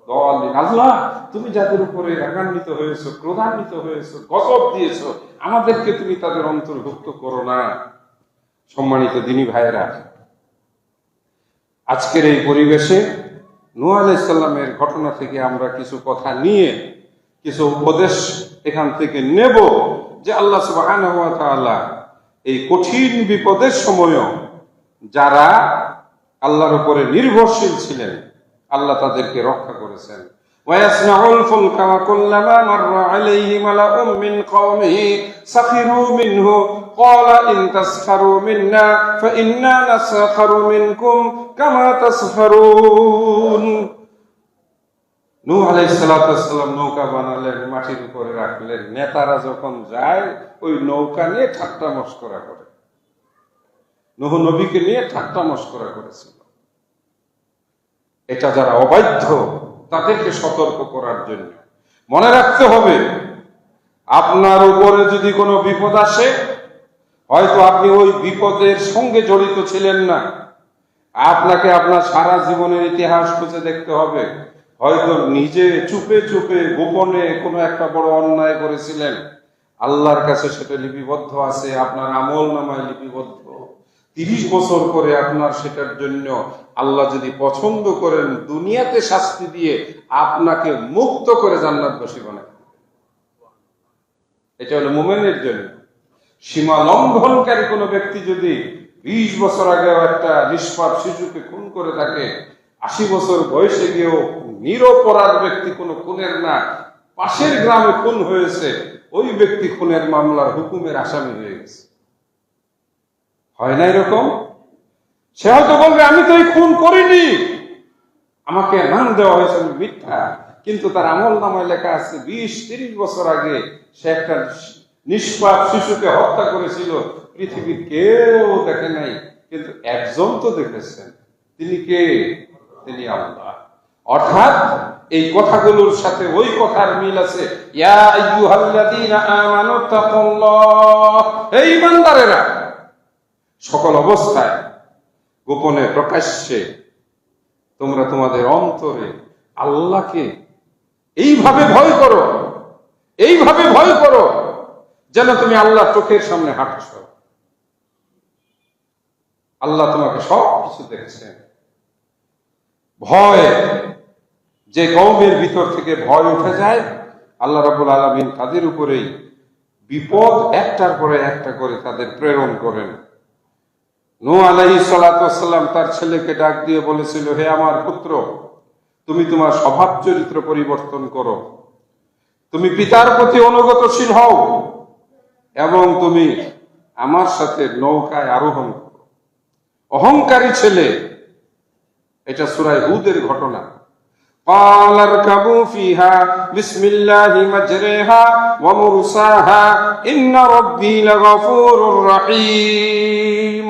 A: দাল্লিন। আল্লাহ, তুমি যাদের উপরে রাগান্বিত হয়েছো, ক্রোধান্বিত হয়েছো, গজব দিয়েছো, আমাদেরকে তুমি তাদের অন্তর্ভুক্ত করো না। সম্মানিত দিনী ভাইয়েরা, আজকের এই পরিবেশে নূহ আলাইহিস সালামের ঘটনা থেকে আমরা কিছু কথা নিয়ে কিছু উপদেশ এখান থেকে নেব, যে আল্লাহ সুবহানাহু ওয়া তাআলা এই কঠিন বিপদের সময়ও যারা আল্লাহর উপরে নির্ভরশীল ছিলেন, আল্লাহ তাদেরকে রক্ষা করেছেন। ওয়ায়াসনাউল ফুলকা ওয়া কুল্লামা মাররা আলাইহি মালাউম মিন কওমিহি সাখিরু মিনহু ক্বালা ইন তাসখারু মিন্না ফাইন্না নাসখারু মিনকুম কামা তাসখারুন। নূহ আলাইহিস সালাতু ওয়াস সালাম নৌকা বানালেন, মাটির উপরে রাখলেন। নেতারা যখন যায় ওই নৌকা নিয়ে ঠাট্টা মশকরা করে। নূহ নবীকে নিয়ে ঠাট্টা মশকরা করেছিল। এটা যারা অবাধ্য তাদেরকে সতর্ক করার জন্য। মনে রাখতে হবে, আপনার উপরে যদি কোনো বিপদ আসে, হয়তো আপনি ওই বিপদের সঙ্গে জড়িত ছিলেন না, আপনাকে আপনার সারা জীবনের ইতিহাস খুঁজে দেখতে হবে। হয়তো নিজে চুপে চুপে গোপনে কোনো একটা বড় অন্যায় করেছিলেন, আল্লাহর কাছে সেটা লিপিবদ্ধ আছে, আপনার আমল নামায় লিপিবদ্ধ। 30 বছর করে আপনার সেটার জন্য আল্লাহ যদি পছন্দ করেন, দুনিয়াতে শাস্তি দিয়ে আপনাকে মুক্ত করে জান্নাতবাসী বানায়। এটা হলো মুমিনের জন্য। সীমা লঙ্ঘনকারী কোনো ব্যক্তি যদি 20 বছর আগেও একটা নিষ্পাপ শিশুকে খুন করে থাকে, 80 বছর বয়সে গিয়েও নিরপরাধ ব্যক্তি, কোনো খুনের না, পাশের গ্রামে খুন হয়েছে, ওই ব্যক্তি খুনের মামলার হুকুমের আসামি হয়ে গেছে। হয় না এরকম? সে হয়তো বলবে আমি তো এই খুন করিনি, আমাকে নাম দেওয়া হয়েছে আমি মিথ্যা, কিন্তু তার আমল নামায় লেখা আছে 20-30 বছর আগে সে একটা নিষ্পাপ শিশুকে হত্যা করেছিল। পৃথিবীর কেউ দেখে নাই, কিন্তু একজন তো দেখেছেন। তিনি কে? তিনি আল্লাহ। অর্থাৎ এই কথাগুলোর সাথে ওই কথার মিল আছে। ইয়া আইয়ুহাল্লাযীনা আমানু তাকুল্লাহ, হে ঈমানদারেরা, সকল অবস্থায়, গোপনে প্রকাশ্যে, তোমরা তোমাদের অন্তরে আল্লাহকে এইভাবে ভয় করো, এইভাবে ভয় করো যেন তুমি আল্লাহ চোখের সামনে হাঁটছ। আল্লাহ তোমাকে সব কিছু দেখছেন। ভয়, যে কওমের ভিতর থেকে ভয় উঠে যায়, আল্লাহ রাব্বুল আলামিন তাদের উপরেই বিপদ একটার পরে একটা করে তাদের প্রেরণ করেন। নূহ আলাইহিস সালাতু ওয়াস সালাম তার ছেলেকে ডাক দিয়ে বলেছিল, হে আমার পুত্র, তুমি তোমার স্বভাব চরিত্র পরিবর্তন করো, তুমি পিতার প্রতি অনুগতশীল হও এবং তুমি আমার সাথে নৌকায় আরোহণ করো। অহংকারী ছেলে, এটা সূরা হুদের ঘটনা। قال اركبوا فيها بسم الله مجريها ومرساها إن ربي لغفور رحيم।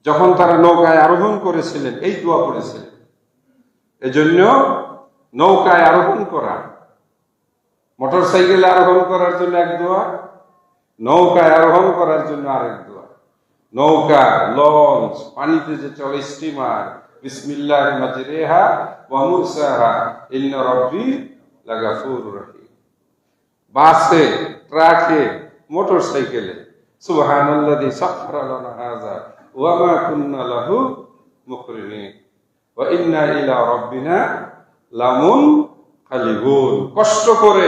A: যখন তারা নৌকায় আরোহণ করেছিলেন এই দোয়া করেছিলেন। এজন্য নৌকায় আরোহণ করা, মোটরসাইকেলে আরোহণ করার জন্য এক দোয়া, নৌকায় আরোহণ করার জন্য আরেক দোয়া। নৌকা, লঞ্চ, পানিতে যে চলে স্টিমার, বিসমিল্লাহি মাজরিহা ওয়া মুরসাহা ইন্না রাব্বি লাগাফুরুর রহিম। বাসে, ট্রাকে, মোটরসাইকেলে সুবহানাল্লাযী সাখখারা লানা হাযা ওয়া মা কুন্না লাহু মুকরিনিন ওয়া ইন্না ইলা রাব্বিনা লামুনকালিবুন। কষ্ট করে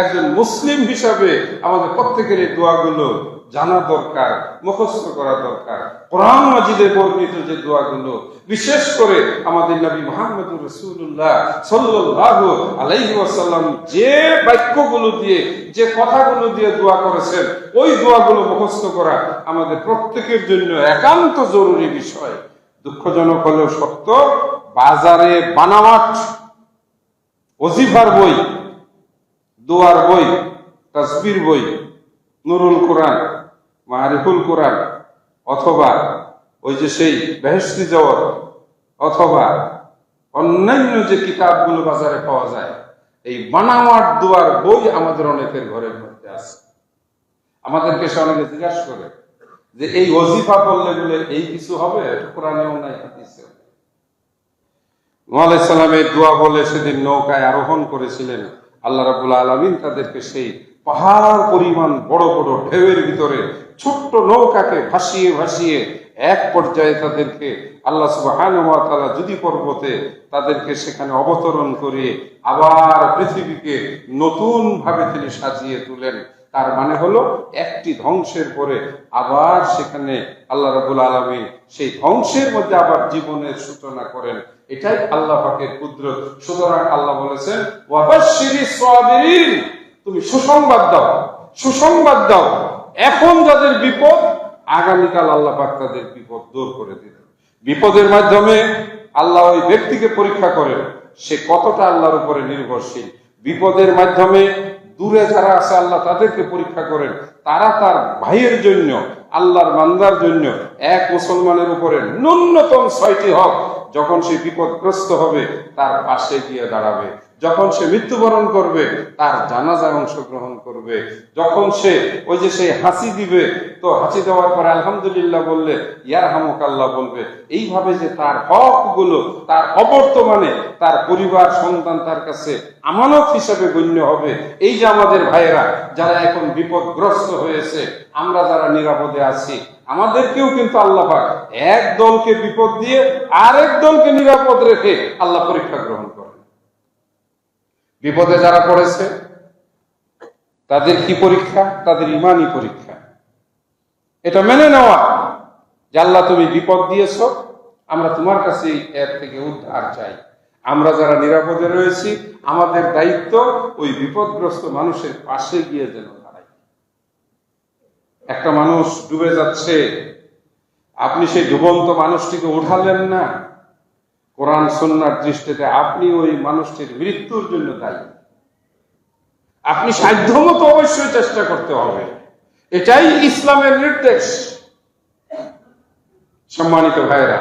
A: একজন মুসলিম হিসাবে আমাদের প্রত্যেকের এই দোয়াগুলো জানা দরকার, মুখস্থ করা দরকার। কোরআন মাজিদে বর্ণিত যে দোয়াগুলো, বিশেষ করে আমাদের নবী মুহাম্মদুর রাসূলুল্লাহ সাল্লাল্লাহু আলাইহি ওয়াসাল্লাম যে বাক্যগুলো দিয়ে, যে কথাগুলো দিয়ে দোয়া করেছেন, ওই দোয়াগুলো মুখস্থ করা আমাদের প্রত্যেকের জন্য একান্ত জরুরি বিষয়। দুঃখজনক হলেও সত্য, বাজারে বানাওয়াট ওজিফার বই, দোয়ার বই, তাসবির বই, নুরুল কোরআন, মারিফুল কোরআন, অথবা ওই যে সেই বেহেশতি জওয়ার, অথবা অন্যান্য যে কিতাবগুলো বাজারে পাওয়া যায়, এই বানাওয়াট দোয়ার বই আমাদের অনেকের ঘরের মধ্যে আছে। আমাদেরকে সে অনেকে জিজ্ঞাসা করে যে এই ওজিফা পড়লে বলে এই কিছু হবে? কোরআনেও নাই, হাদিসেও নাই। নূহ আলাইহিস সালামের দোয়া বলে সেদিন নৌকায় আরোহণ করেছিলেন। আল্লাহ রাব্বুল আলামিন তাদেরকে সেই পাহাড় পরিমাণ বড় বড় ঢেউয়ের ভিতরে ছোট্ট নৌকাকে ভাসিয়ে ভাসিয়ে এক পর্যায়ে তাদেরকে আল্লাহ সুবহানাহু ওয়া তাআলা যদি পর্বতে তাদেরকে সেখানে অবতরণ করিয়ে আবার পৃথিবীকে নতুন ভাবে তিনি সাজিয়ে তুলেন। তার মানে হলো একটি ধ্বংসের পরে আবার সেখানে আল্লাহ রাব্বুল আলামিন সেই ধ্বংসের মধ্যে আবার জীবনের সূচনা করেন। এটাই আল্লাহ পাকের কুদরত। সুতরাং আল্লাহ বলেছেন, ওয়াবাশশিরিস সাবিরিন, তুমি সুসংবাদ দাও, সুসংবাদ দাও। এখন যাদের বিপদ, আগামীকাল আল্লাহ পাক তাদের বিপদ দূর করে দিবেন। বিপদের মাধ্যমে আল্লাহ ওই ব্যক্তিকে পরীক্ষা করেন সে কতটা আল্লাহর উপরে নির্ভরশীল। বিপদের মাধ্যমে দূরে যারা আছে আল্লাহ তাদেরকে পরীক্ষা করেন, তারা তার ভাইয়ের জন্য, আল্লাহর বান্দার জন্য, এক মুসলমানের উপরে ন্যূনতম 6টি হক যখন সে বিপদগ্রস্ত হবে তার পাশে গিয়ে দাঁড়াবে। যখন সে মৃত্যুবরণ করবে তার জানাজায় অংশগ্রহণ করবে, যখন সে ওই যে সে হাসি দিবে তো হাসি দেওয়ার পরে আলহামদুলিল্লাহ বললে ইয়ারহামুকাল্লাহ বলবে। এইভাবে যে তার হক গুলো তার অবর্তমানে তার পরিবার সন্তান তার কাছে আমানত হিসেবে গণ্য হবে। এই যে আমাদের ভাইয়েরা যারা এখন বিপদগ্রস্ত হয়েছে, আমরা যারা নিরাপদে আছি, আমাদেরকেও কিন্তু আল্লাহ পাক এক দলকে বিপদ দিয়ে আরেক দলকে নিরাপদ রেখে আল্লাহ পরীক্ষা গ্রহণ করেন। বিপদে যারা পড়েছে তাদের কি পরীক্ষা? তাদের ইমানি পরীক্ষা। এটা মেনে নেওয়া যে আল্লাহ তুমি বিপদ দিয়েছ, আমরা তোমার কাছে এর থেকে উদ্ধার চাই। আমরা যারা নিরাপদে রয়েছি আমাদের দায়িত্ব ওই বিপদগ্রস্ত মানুষের পাশে গিয়ে যেন দাঁড়াই। একটা মানুষ ডুবে যাচ্ছে, আপনি সেই ডুবন্ত মানুষটিকে উঠালেন না, কোরআন সুন্নাহর দৃষ্টিতে আপনি ওই মানুষটির মৃত্যুর জন্য দায়ী। আপনি সাধ্যমতো অবশ্যই চেষ্টা করতে হবে, এটাই ইসলামের নির্দেশ। সম্মানিত ভাইরা,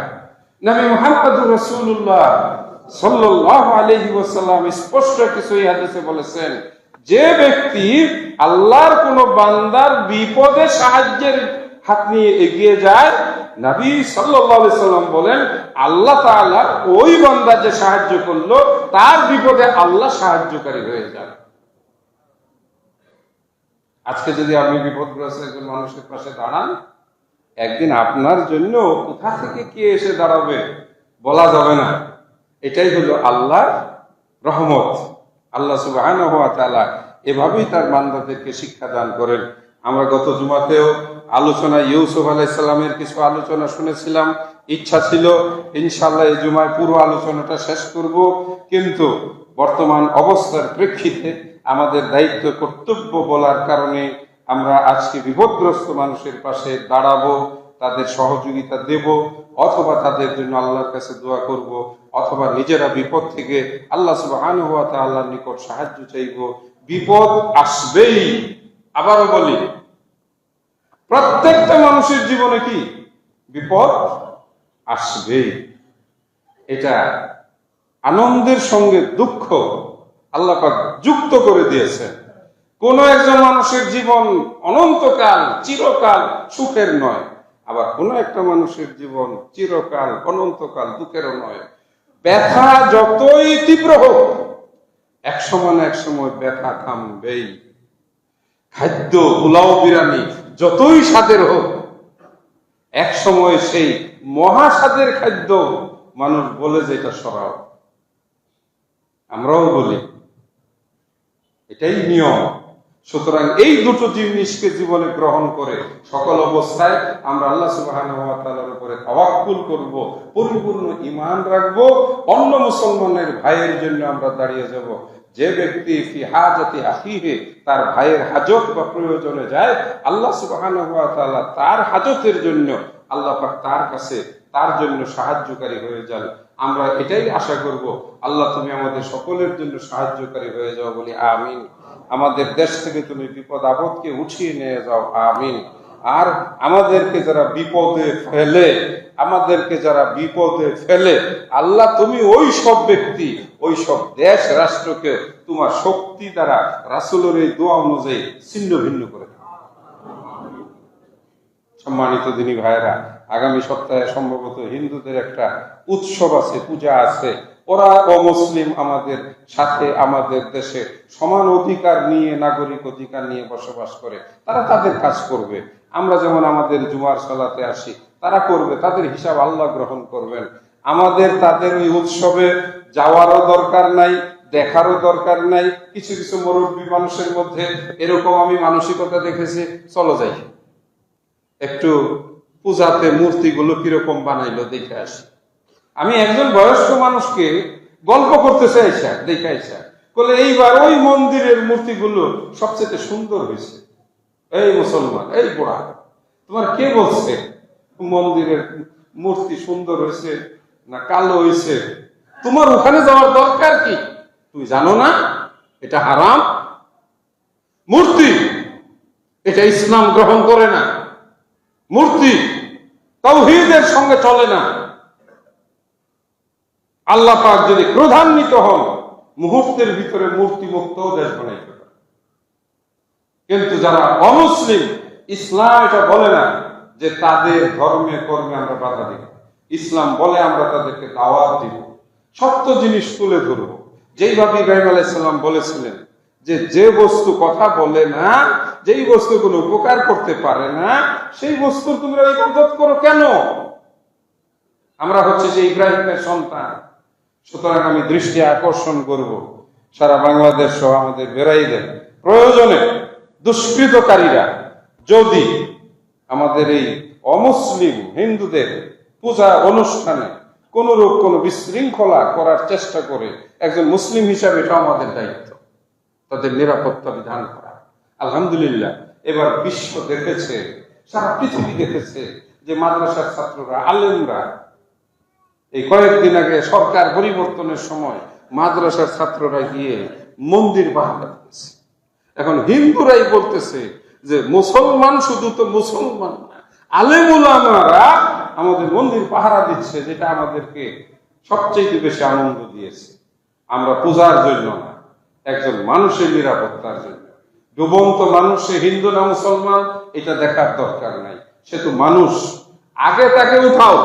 A: নবী মুহাম্মদুর রাসূলুল্লাহ সাল্লাল্লাহু আলাইহি ওয়াসাল্লাম স্পষ্ট কিছু হাদিসে বলেছেন, যে ব্যক্তি আল্লাহর কোন বান্দার বিপদে সাহায্যের হাত নিয়ে এগিয়ে যায়, নবী সাল্লাল্লাহু আলাইহি সাল্লাম বলেন আল্লাহ তাআলা ওই বান্দা যে সাহায্য করলো তার বিপদে আল্লাহ সাহায্যকারী হয়ে যান। আজকে যদি আপনি বিপদগ্রস্ত একজন মানুষের পাশে দাঁড়ান, একদিন আপনার জন্য কোথা থেকে কে এসে দাঁড়াবে বলা যাবে না। এটাই হলো আল্লাহর রহমত। আল্লাহ সুবহানাহু ওয়া তাআলা এভাবেই তার বান্দাদেরকে শিক্ষা দান করেন। আমরা গত জুমাতেও আলোচনা ইউসুফ আলাইহিস সালামের কিছু আলোচনা শুনেছিলাম। ইচ্ছা ছিল ইনশাআল্লাহ এই জুমায় পুরো আলোচনাটা শেষ করব, কিন্তু বর্তমান অবস্থার প্রেক্ষিতে আমাদের দায়িত্ব কর্তব্য বলার কারণে আমরা আজকে বিপদগ্রস্ত মানুষের পাশে দাঁড়াবো, তাদের সহযোগিতা দেব, অথবা তাদের জন্য আল্লাহর কাছে দোয়া করব, অথবা নিজেরা বিপদ থেকে আল্লাহ সুবহানাহু ওয়া তাআলার নিকট সাহায্য চাইব। বিপদ আসবেই। আবারও বলি, প্রত্যেকটা মানুষের জীবনে কি বিপদ আসবেই। এটা আনন্দের সঙ্গে দুঃখ আল্লাহ পাক যুক্ত করে দিয়েছেন। কোন একজন মানুষের জীবন অনন্তকাল চিরকাল সুখের নয়, আবার কোন একটা মানুষের জীবন চিরকাল অনন্তকাল দুঃখেরও নয়। ব্যথা যতই তীব্র হোক এক সময় না এক সময় ব্যথা থামবেই। খাদ্য পোলাও বিরিয়ানি যতই স্বাদের হোক এক সময় সেই মহাস্বাদের খাদ্য মানুষ বলে যে এটা সরাও, আমরাও বলি, এটাই নিয়ম। সুতরাং এই দুটো জিনিসকে জীবনে গ্রহণ করে সকল অবস্থায় আমরা আল্লাহ সুবহানাহু ওয়া তাআলার উপরে তাওয়াক্কুল করব, পরিপূর্ণ ঈমান রাখব, অন্য মুসলমানের ভাইয়ের জন্য আমরা দাঁড়িয়ে যাব। যে ব্যক্তি ফি হাজাতি আখিহি তার ভাইয়ের হাজত বা প্রয়োজনে যায়, আল্লাহ সুবহানাহু ওয়া তাআলা তার হাজতের জন্য আল্লাহ পাক তার কাছে তার জন্য সাহায্যকারী হয়ে যান। আমরা এটাই আশা করব, আল্লাহ তুমি আমাদের সকলের জন্য সাহায্যকারী হয়ে যাও বলি আমিন। আমাদের দেশ থেকে তুমি বিপদ আপদকে উঠিয়ে নিয়ে যাও আমিন। আর আমাদেরকে যারা বিপদে ফেলে আল্লাহ তুমি ওই সব ব্যক্তি ওই সব দেশ রাষ্ট্রকে তোমার শক্তি দ্বারা রাসূলের এই দোয়া অনুযায়ী ছিন্ন ভিন্ন করে দাও। সম্মানিত দিনী ভাইয়েরা, আগামী সপ্তাহে সম্ভবত হিন্দুদের একটা উৎসব আছে, পূজা আছে। ওরা অমুসলিম আমাদের সাথে আমাদের দেশে সমান অধিকার নিয়ে, নাগরিক অধিকার নিয়ে বসবাস করে। তারা তাদের কাজ করবে, আমরা যেমন আমাদের জুমার সালাতে আসি তারা করবে, তাদের হিসাব আল্লাহ গ্রহণ করবেন। আমাদের তাদের ওই উৎসবে যাওয়ারও দরকার নাই, দেখারও দরকার নাই। কিছু কিছু মুরব্বী মানুষের মধ্যে এরকম আমি মানসিকতা দেখেছি, চলো যাই একটু পূজাতে মূর্তিগুলো কিরকম বানাইলো দেখে আসি। আমি একজন বয়স্ক মানুষকে গল্প করতে চাইছি, দেখে আইসা বলে এইবার ওই মন্দিরের মূর্তিগুলো সবচেয়ে সুন্দর হয়েছে। এই মুসলমান, এই বুড়া, তোমার কে বলছে মন্দিরের মূর্তি সুন্দর হয়েছে না কালো হয়েছে? তোমার ওখানে যাওয়ার দরকার কি? তুমি জানো না এটা হারাম মূর্তি, এটা ইসলাম গ্রহণ করে না। মূর্তি তাওহীদের সঙ্গে চলে না। আল্লাহ পাক যদি ক্রোধান্বিত হন মুহূর্তের ভিতরে মূর্তি মুক্ত দেশ বানাইতে পারে। কিন্তু যারা অমুসলিম, ইসলাম এটা বলে না যে তাদের ধর্মে কর্মে আমরা বাধা দিব। ইসলাম বলে আমরা তাদেরকে দাওয়াত দিব, সত্য জিনিস তুলে ধরব। যেইভাবে ইব্রাহিম আলাইহিস সালাম বলেছিলেন যে যে বস্তু কথা বলে না, যেই বস্তু কোনো উপকার করতে পারে না, সেই বস্তু তোমরা ইবাদত করো কেন? আমরা হচ্ছে যে ইব্রাহিমের সন্তান, সুতরাং আমি দৃষ্টি আকর্ষণ করব সারা বাংলাদেশ সহ আমাদের বেরাইদের, প্রয়োজনে দুষ্কৃতকারীরা যদি আমাদের এই অমুসলিম হিন্দুদের পূজা অনুষ্ঠানে কোনরূপ কোনো বিশৃঙ্খলা করার চেষ্টা করে, একজন মুসলিম হিসাবে এটা আমাদের দায়িত্ব তাদের নিরাপত্তা বিধান করা। আলহামদুলিল্লাহ এবার বিশ্ব দেখেছে, সারা পৃথিবী দেখেছে যে মাদ্রাসার ছাত্ররা, আলেমরা, এই কয়েকদিন আগে সরকার পরিবর্তনের সময় মাদ্রাসার ছাত্ররা গিয়ে মন্দির পাহারা দিয়েছে। এখন হিন্দুরাই বলতেছে যে মুসলমান শুধু তো মুসলমান না, আলেম উলামারা আমাদের মন্দির পাহারা দিচ্ছে, যেটা আমাদেরকে সবচেয়ে বেশি আনন্দ দিয়েছে। আমরা পূজার জন্য না, একজন মানুষের নিরাপত্তার জন্য। ডুবন্ত মানুষে হিন্দু না মুসলমান এটা দেখার দরকার নাই, সে তো মানুষ। আগে তাকে উঠাও,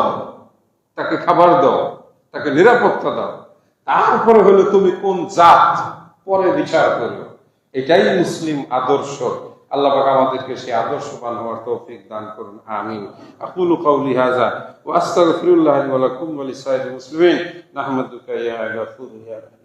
A: তাকে খাবার দাও, তাকে নিরাপত্তা দাও, তারপরে হলো তুমি কোন জাত পরে বিচার করো। এটাই মুসলিম আদর্শ। আল্লাহ পাক আমাদেরকে সেই আদর্শবান হওয়ার তৌফিক দান করুন, আমিন। আকুলু কাউলি হাযা ওয়া আস্তাগফিরুল্লাহ লি ওয়া লাকুম ওয়া লিসাইরিল মুসলিমিন নাহমাদুকা ইয়া গাফুর ইয়া রাহিম।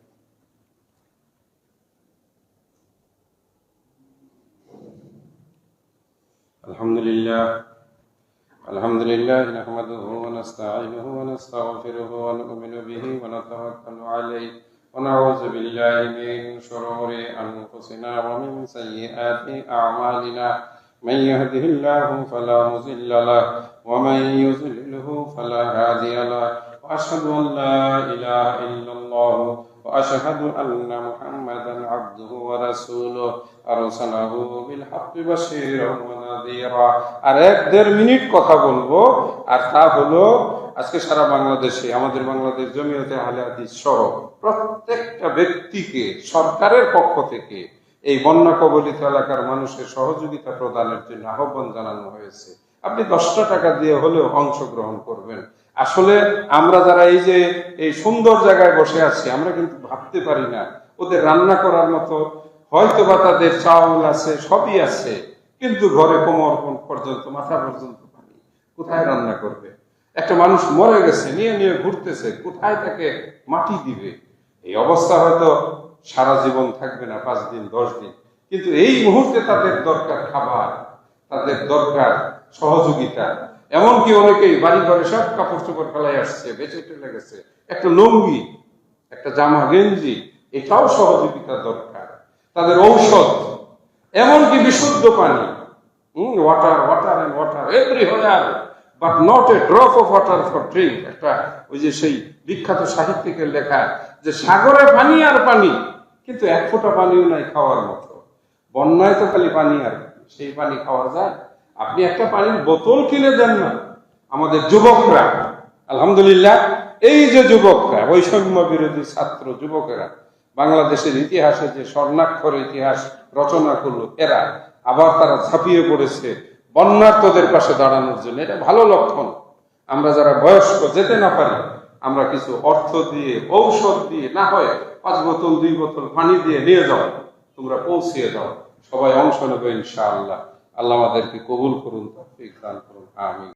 A: আলহামদুলিল্লাহ নাহমাদুহু ওয়া নাস্তাঈনুহু ওয়া নাস্তাগফিরুহু ওয়া নু'মিনু বিহি ওয়া নাতাওয়াক্কালু আলাইহি ওয়া নাউযু বিল্লাহি মিন শুরুরি আনফুসিনা ওয়া মিন সাইয়্যিআতি আ'মালিনা মান ইয়াহদিহিল্লাহু ফালা মুযিল্লা লাহু ওয়া মান ইউযলিলহু ফালা হাদিয়া লাহু ওয়া আশহাদু আন লা ইলাহা ইল্লাল্লাহ ওয়া আশহাদু আন্না মুহাম্মাদান আবদুহু ওয়া রাসূলুহু আরসালাহু বিল হাক্কি বাশীরান ওয়া নাযীরা। আর 1-1.5 মিনিট কথা বলবো, আর তা হলো আজকে সারা বাংলাদেশে আমাদের বাংলাদেশ জমিয়তে আহলে হাদিস সহ প্রত্যেকটা ব্যক্তিকে সরকারের পক্ষ থেকে এই বন্যা কবলিত এলাকার মানুষের সহযোগিতা প্রদানের জন্য আহ্বান জানানো হয়েছে। আপনি 10টা টাকা দিয়ে হলেও অংশগ্রহণ করবেন। আসলে আমরা যারা এই যে এই সুন্দর জায়গায় বসে আছি, আমরা কিন্তু ভাবতে পারি না ওদের রান্না করার মতো হয়তো বা তাদের চাউল আছে, সবই আছে, কিন্তু ঘরে কোমর পর্যন্ত, মাথা পর্যন্ত পানি। কোথায় রান্না করবে? একটা মানুষ মরে গেছে, নিয়ে নিয়ে ঘুরতেছে, কোথায় তাকে মাটি দিবে? এই অবস্থা হয়তো সারা জীবন থাকবে না, 5 দিন 10 দিন, কিন্তু এই মুহূর্তে তাদের দরকার খাবার, তাদের দরকার সহযোগিতা। এমনকি অনেকেই বাড়ি ঘরে সব কাপড় চোপড় ফেলাই আসছে, বেঁচে চলে গেছে, একটা লুঙ্গি, একটা জামা গেঞ্জি, এটাও সহযোগিতা দরকার। তাদের ঔষধ, এমনকি বিশুদ্ধ পানি, water water and water everywhere but not a drop of water for drink. একটা ওই যে সেই বিখ্যাত সাহিত্যিকের লেখা যে সাগরে পানি আর পানি, কিন্তু 1 ফোঁটা পানিও নাই খাওয়ার মতো। বন্যায় তো খালি পানি আর সেই পানি খাওয়া যায়? আপনি একটা পানির বোতল কিনে দেন না। আমাদের যুবকরা, আলহামদুলিল্লাহ, এই যে যুবকরা, বৈষম্য বিরোধী ছাত্র যুবকেরা বাংলাদেশের ইতিহাসে যে স্বর্ণাক্ষর ইতিহাস রচনা করলো, এরা আবার তারা ঝাঁপিয়ে পড়েছে বন্যার্তদের পাশে দাঁড়ানোর জন্য। এটা ভালো লক্ষণ। আমরা যারা বয়স্ক যেতে না পারি, আমরা কিছু অর্থ দিয়ে, ঔষধ দিয়ে, না হয় 5 বোতল 2 বোতল পানি দিয়ে নিয়ে যাও, তোমরা পৌঁছিয়ে দাও। সবাই অংশ নেবে ইনশাআল্লাহ। আল্লাহ আমাদেরকে কবুল করুন, তৌফিক দান করুন, আমিন।